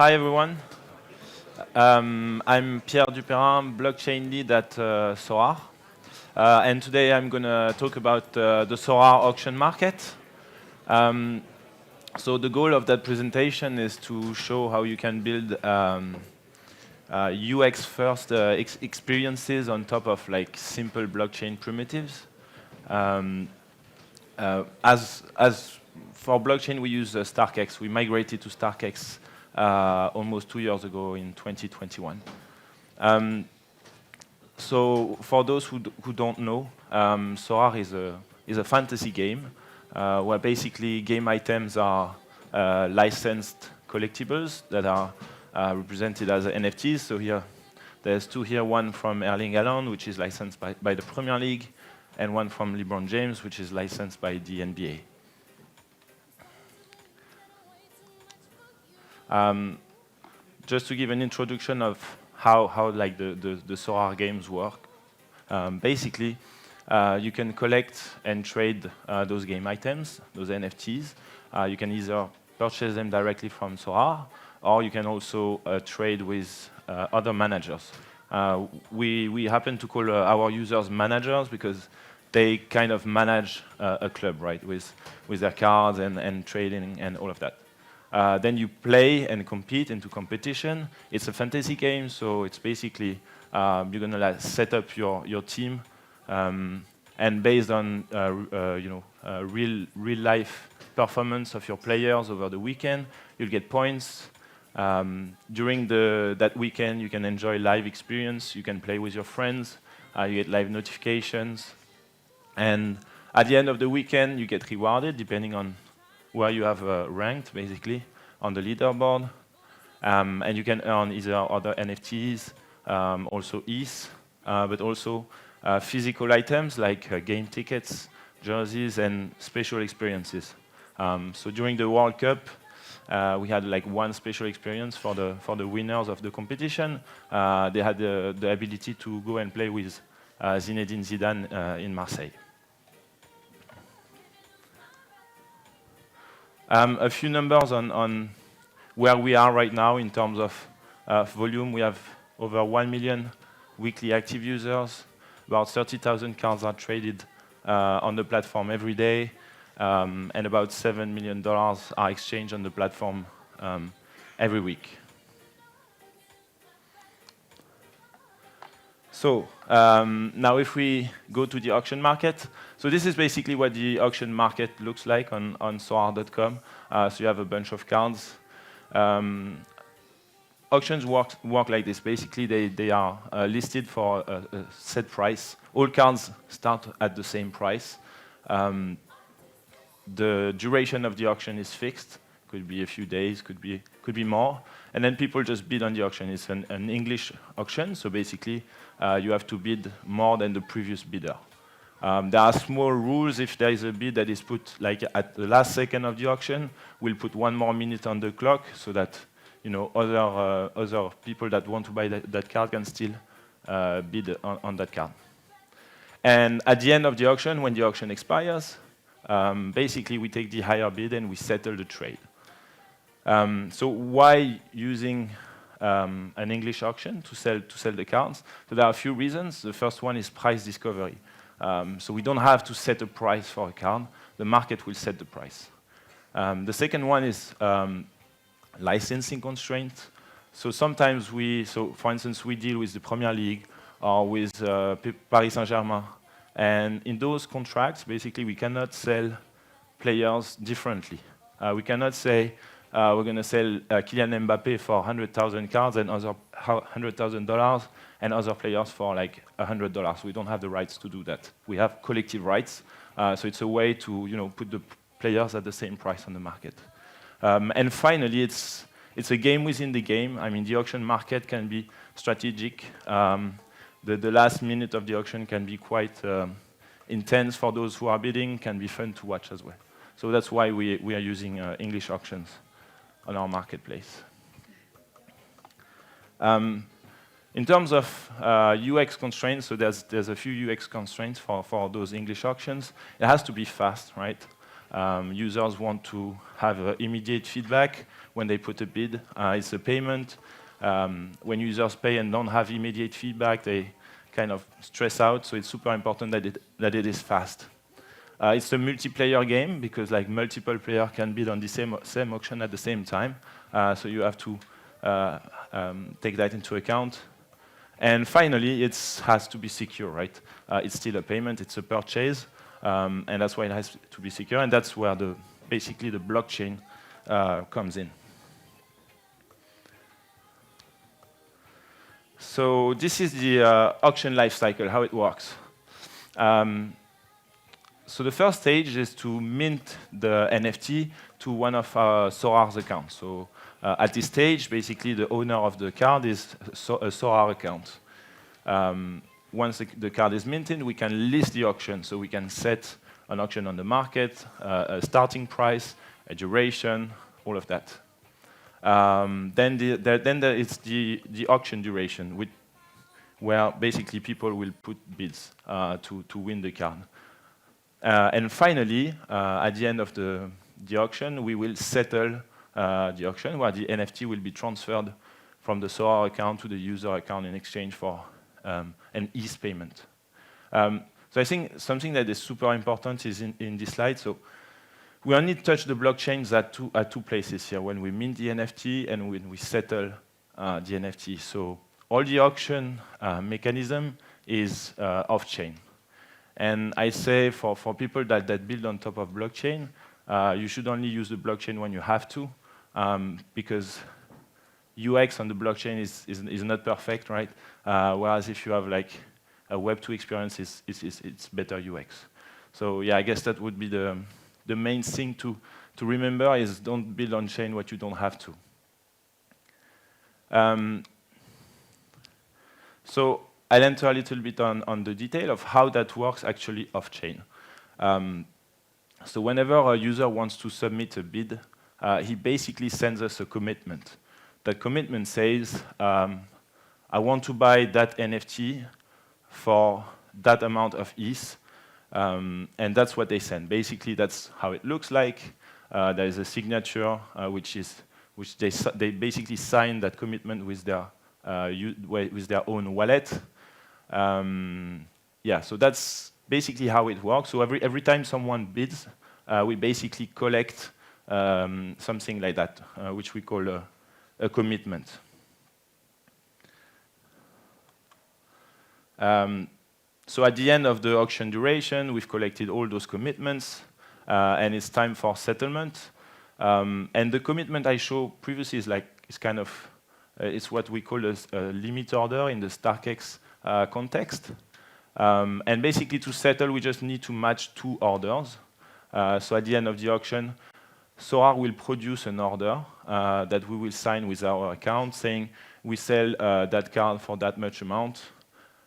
Hi, everyone. I'm Pierre Duperrin, blockchain lead at Sorar. And today I'm going to talk about the Sorar auction market. So the goal of that presentation is to show how you can build UX-first experiences on top of like simple blockchain primitives. As for blockchain, we use StarkEx. We migrated to StarkEx almost 2 years ago in 2021. So for those who don't know, Sorar is a fantasy game where basically game items are licensed collectibles that are represented as NFTs. So here, there's two here, one from Erling Haaland, which is licensed by the Premier League, and one from LeBron James, which is licensed by the NBA. Just to give an introduction of how like the Sorar games work. Basically, you can collect and trade those game items, those NFTs. You can either purchase them directly from Sorar, or you can also trade with other managers. We happen to call our users managers because they kind of manage a club, right, with their cards and trading and all of that. Then you play and compete into competition. It's a fantasy game, so it's basically you're gonna like set up your team, and based on real life performance of your players over the weekend, you'll get points. During that weekend, you can enjoy live experience. You can play with your friends. You get live notifications. And at the end of the weekend, you get rewarded depending on where you have ranked, basically, on the leaderboard. And you can earn either other NFTs, also ETH, but also physical items like game tickets, jerseys, and special experiences. So during the World Cup, we had like one special experience for the winners of the competition. They had the ability to go and play with Zinedine Zidane in Marseille. A few numbers on where we are right now in terms of volume. We have over 1 million weekly active users. About 30,000 cards are traded on the platform every day, and about $7 million are exchanged on the platform every week. So now if we go to the auction market, so this is basically what the auction market looks like on Sorar.com. So you have a bunch of cards. Auctions work like this. Basically, they are listed for a set price. All cards start at the same price. The duration of the auction is fixed. Could be a few days, could be more. And then people just bid on the auction. It's an English auction, so basically you have to bid more than the previous bidder. There are small rules. If there is a bid that is put like at the last second of the auction, we'll put 1 more minute on the clock so that other people that want to buy that card can still bid on that card. And at the end of the auction, when the auction expires, basically we take the higher bid and we settle the trade. So why using an English auction to sell the cards? So there are a few reasons. The first one is price discovery. So we don't have to set a price for a card. The market will set the price. The second one is licensing constraints. So sometimes for instance, we deal with the Premier League or with Paris Saint-Germain. And in those contracts, basically, we cannot sell players differently. We cannot say we're going to sell Kylian Mbappé for 100,000 cards and other $100,000 and other players for like $100. We don't have the rights to do that. We have collective rights, so it's a way to put the players at the same price on the market. And finally, it's a game within the game. I mean, the auction market can be strategic. The last minute of the auction can be quite intense for those who are bidding, can be fun to watch as well. So that's why we are using English auctions on our marketplace. In terms of UX constraints, so there's a few UX constraints for those English auctions. It has to be fast, right? Users want to have immediate feedback when they put a bid. It's a payment. When users pay and don't have immediate feedback, they kind of stress out. So it's super important that it is fast. It's a multiplayer game because like multiple players can bid on the same auction at the same time. So you have to take that into account. And finally, it has to be secure, right? It's still a payment, it's a purchase, and that's why it has to be secure. And that's where basically the blockchain comes in. So this is the auction lifecycle, how it works. So the first stage is to mint the NFT to one of Sorar's accounts. So at this stage, basically the owner of the card is a Sorar account. Once the card is minted, we can list the auction. So we can set an auction on the market, a starting price, a duration, all of that. Then there is the auction duration, where basically people will put bids to win the card. And finally, at the end of the auction, we will settle the auction, where the NFT will be transferred from the Sorar account to the user account in exchange for an ease payment. So I think something that is super important is in this slide. So we only touch the blockchains at two places here, when we mint the NFT and when we settle the NFT. So all the auction mechanism is off-chain. And I say for people that build on top of blockchain, you should only use the blockchain when you have to, because UX on the blockchain is not perfect, right? Whereas if you have like a Web2 experience, it's better UX. So yeah, I guess that would be the main thing to remember is don't build on chain what you don't have to. So I'll enter a little bit on the detail of how that works actually off-chain. So whenever a user wants to submit a bid, he basically sends us a commitment. That commitment says, I want to buy that NFT for that amount of ETH, and that's what they send. Basically, that's how it looks like. There is a signature, which they basically sign that commitment with their own wallet. Yeah, so that's basically how it works. So every time someone bids, we basically collect something like that, which we call a commitment. So at the end of the auction duration, we've collected all those commitments, and it's time for settlement. And the commitment I showed previously is kind of it's what we call a limit order in the StarkEx context. And basically, to settle, we just need to match two orders. So at the end of the auction, Sorar will produce an order that we will sign with our account, saying we sell that card for that much amount.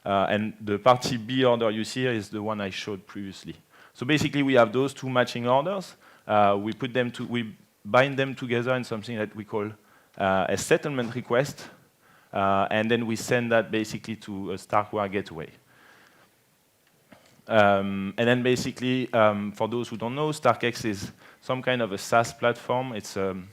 And the party B order you see here is the one I showed previously. So basically, we have those two matching orders. We bind them together in something that we call a settlement request, and then we send that basically to a StarkWare gateway. And then basically, for those who don't know, StarkEx is some kind of a SaaS platform. It's an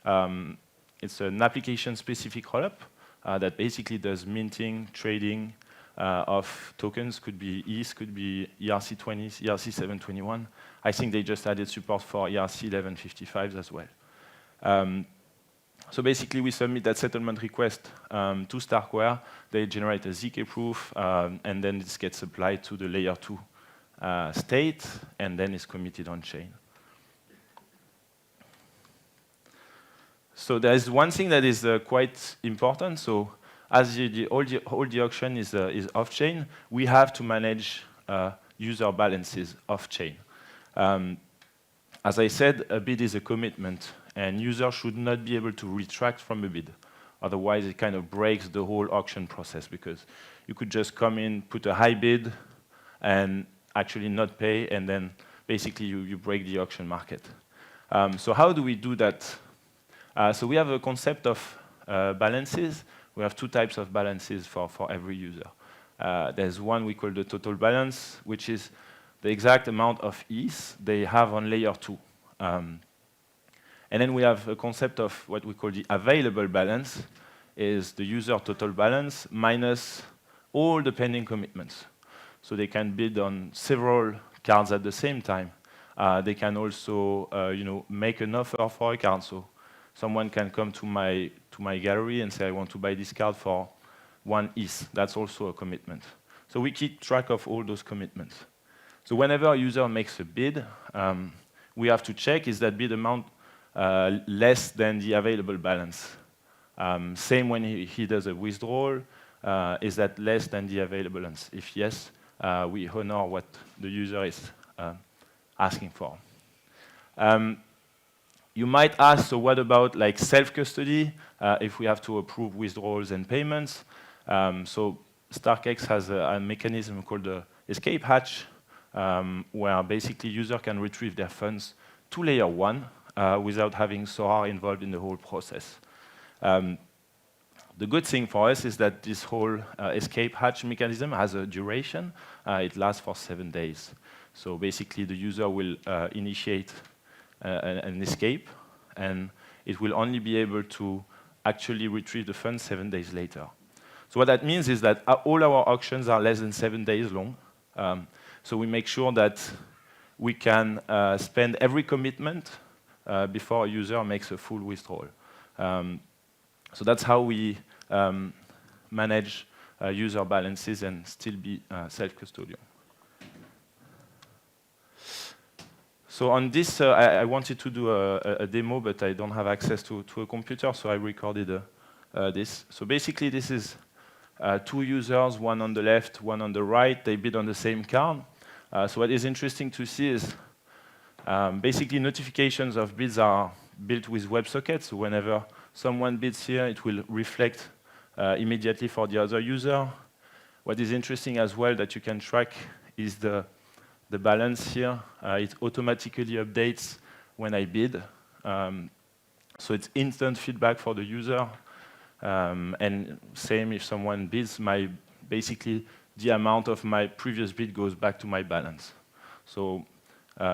application-specific rollup that basically does minting, trading of tokens. Could be ETH, could be ERC20, ERC721. I think they just added support for ERC1155s as well. So basically, we submit that settlement request to StarkWare. They generate a ZK proof, and then this gets applied to the layer 2 state, and then is committed on chain. So there is one thing that is quite important. So as all the auction is off chain, we have to manage user balances off chain. As I said, a bid is a commitment, and users should not be able to retract from a bid. Otherwise, it kind of breaks the whole auction process, because you could just come in, put a high bid, and actually not pay, and then basically you break the auction market. So how do we do that? So we have a concept of balances. We have two types of balances for every user. There's one we call the total balance, which is the exact amount of ETH they have on layer 2. And then we have a concept of what we call the available balance, is the user total balance minus all the pending commitments. So they can bid on several cards at the same time. They can also make an offer for a card. So someone can come to my gallery and say, I want to buy this card for 1 ETH. That's also a commitment. So we keep track of all those commitments. So whenever a user makes a bid, we have to check, is that bid amount less than the available balance? Same when he does a withdrawal, is that less than the available balance? If yes, we honor what the user is asking for. You might ask, so what about like self-custody, if we have to approve withdrawals and payments? So StarkEx has a mechanism called the escape hatch, where basically user can retrieve their funds to layer 1 without having Sorar involved in the whole process. The good thing for us is that this whole escape hatch mechanism has a duration. It lasts for 7 days. So basically, the user will initiate an escape, and it will only be able to actually retrieve the funds 7 days later. So what that means is that all our auctions are less than 7 days long. So we make sure that we can spend every commitment before a user makes a full withdrawal. So that's how we manage user balances and still be self-custodial. So on this, I wanted to do a demo, but I don't have access to a computer, so I recorded this. So basically, this is 2 users, one on the left, one on the right. They bid on the same card. So what is interesting to see is basically notifications of bids are built with WebSockets. So whenever someone bids here, it will reflect immediately for the other user. What is interesting as well that you can track is the balance here. It automatically updates when I bid. So it's instant feedback for the user. And same if someone bids, basically the amount of my previous bid goes back to my balance. So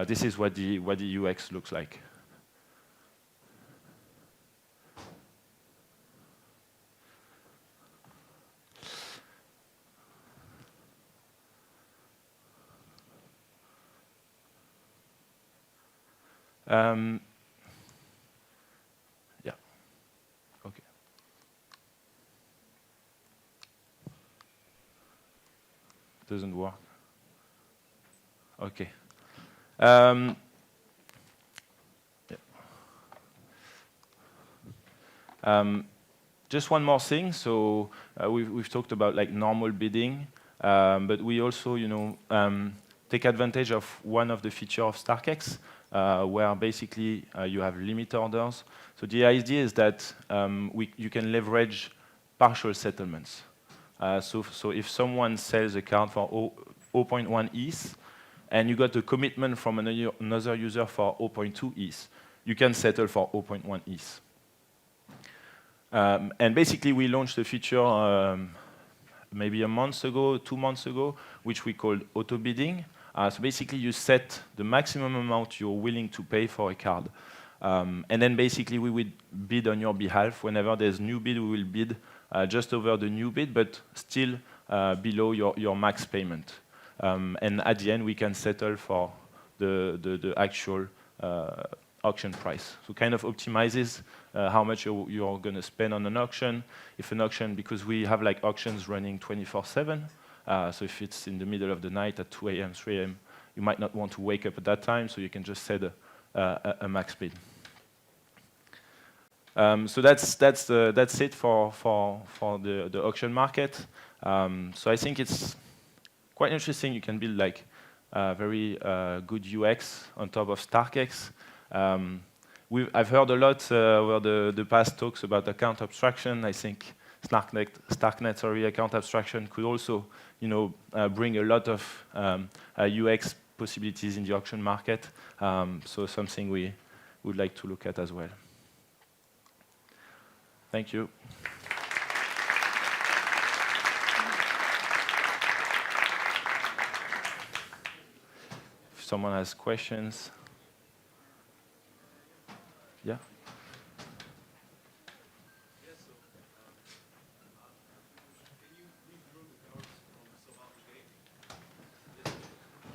this is what the UX looks like. Yeah. Okay. Doesn't work. Okay. Yeah. Just one more thing. So we've talked about like normal bidding, but we also, take advantage of one of the features of StarkEx, where basically you have limit orders. So the idea is that you can leverage partial settlements. So if someone sells a card for 0.1 ETH, and you got a commitment from another user for 0.2 ETH, you can settle for 0.1 ETH. And basically, we launched a feature maybe a month ago, 2 months ago, which we called auto bidding. So basically, you set the maximum amount you're willing to pay for a card. And then basically, we will bid on your behalf. Whenever there's new bid, we will bid just over the new bid, but still below your max payment. And at the end, we can settle for the actual auction price. So kind of optimizes how much you're going to spend on an auction. If an auction, because we have like auctions running 24/7, so if it's in the middle of the night at 2 a.m., 3 a.m., you might not want to wake up at that time, so you can just set a max bid. So that's it for the auction market. So I think it's quite interesting. You can build like very good UX on top of StarkEx. I've heard a lot over the past talks about account abstraction. I think StarkNet account abstraction could also, bring a lot of UX possibilities in the auction market. So something we would like to look at as well. Thank you. someone has questions. Yeah.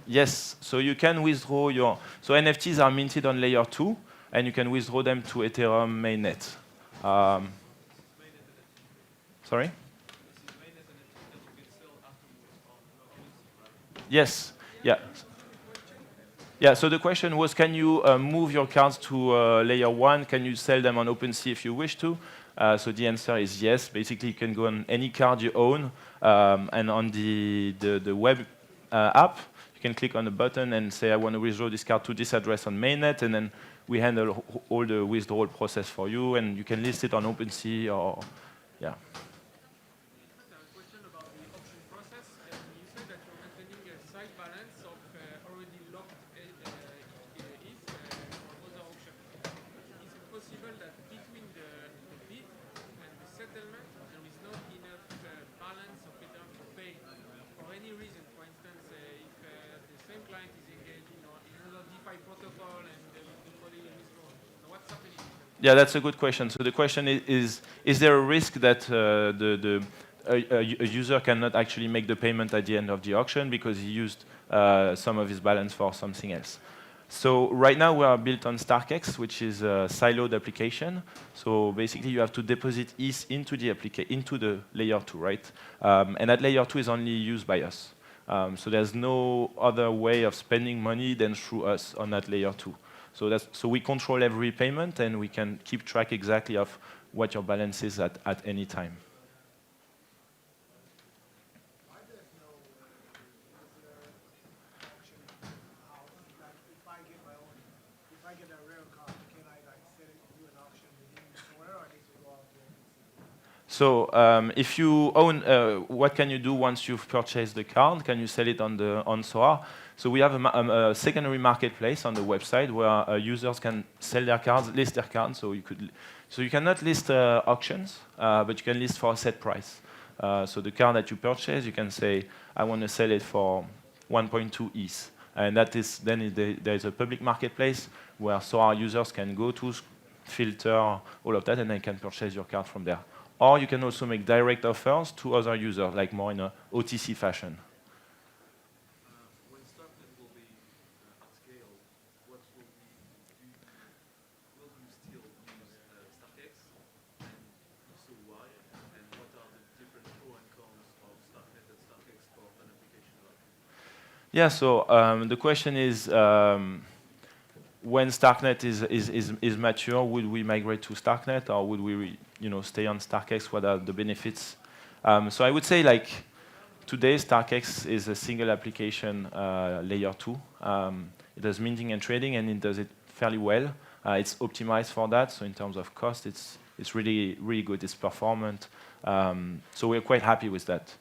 Yes, so you can withdraw your... So NFTs are minted on layer 2, and you can withdraw them to Ethereum mainnet. Sorry? Yes, yeah. Yeah, so the question was, can you move your cards to layer 1? Can you sell them on OpenSea if you wish to? So the answer is yes. Basically, you can go on any card you own, and on the web app, you can click on a button and say, I want to withdraw this card to this address on mainnet, and then we handle all the withdrawal process for you, and you can list it on OpenSea or, yeah. Yeah, that's a good question. So the question is there a risk that a user cannot actually make the payment at the end of the auction because he used some of his balance for something else? So right now we are built on StarkEx, which is a siloed application. So basically you have to deposit ETH into the layer 2, right? And that layer 2 is only used by us. So there's no other way of spending money than through us on that layer 2. So we control every payment, and we can keep track exactly of what your balance is at any time. So if you own, what can you do once you've purchased the card? Can you sell it on Sorar? So we have a secondary marketplace on the website where users can sell their cards, list their cards. So you cannot list auctions, but you can list for a set price. So the card that you purchase, you can say, I want to sell it for 1.2 ETH. And that is then there is a public marketplace where Sorar users can go to, filter all of that, and they can purchase your card from there. Or you can also make direct offers to other users, like more in a OTC fashion. When StarkNet will be at scale, what will you still use StarkEx, and so why? And what are the different pros and cons of StarkNet and StarkEx for an application like? Yeah, so the question is, when StarkNet is mature, would we migrate to StarkNet, or would we stay on StarkEx? What are the benefits? So I would say, like, today StarkEx is a single application layer 2. It does minting and trading, and it does it fairly well. It's optimized for that, so in terms of cost, it's really, really good. It's performant. So we're quite happy with that.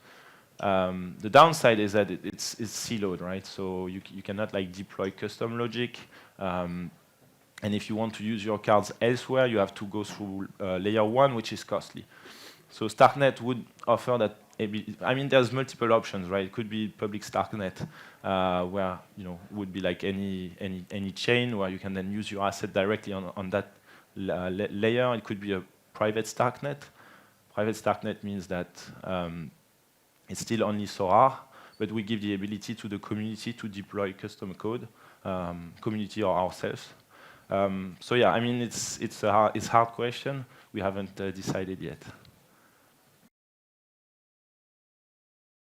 The downside is that it's siloed, right? So you cannot like deploy custom logic. And if you want to use your cards elsewhere, you have to go through layer 1, which is costly. So StarkNet would offer that. I mean, there's multiple options, right? It could be public StarkNet, where would be like any chain where you can then use your asset directly on that layer. It could be a private StarkNet. Private StarkNet means that it's still only Sorar, but we give the ability to the community to deploy custom code, community or ourselves. So yeah, I mean, it's a hard question. We haven't decided yet.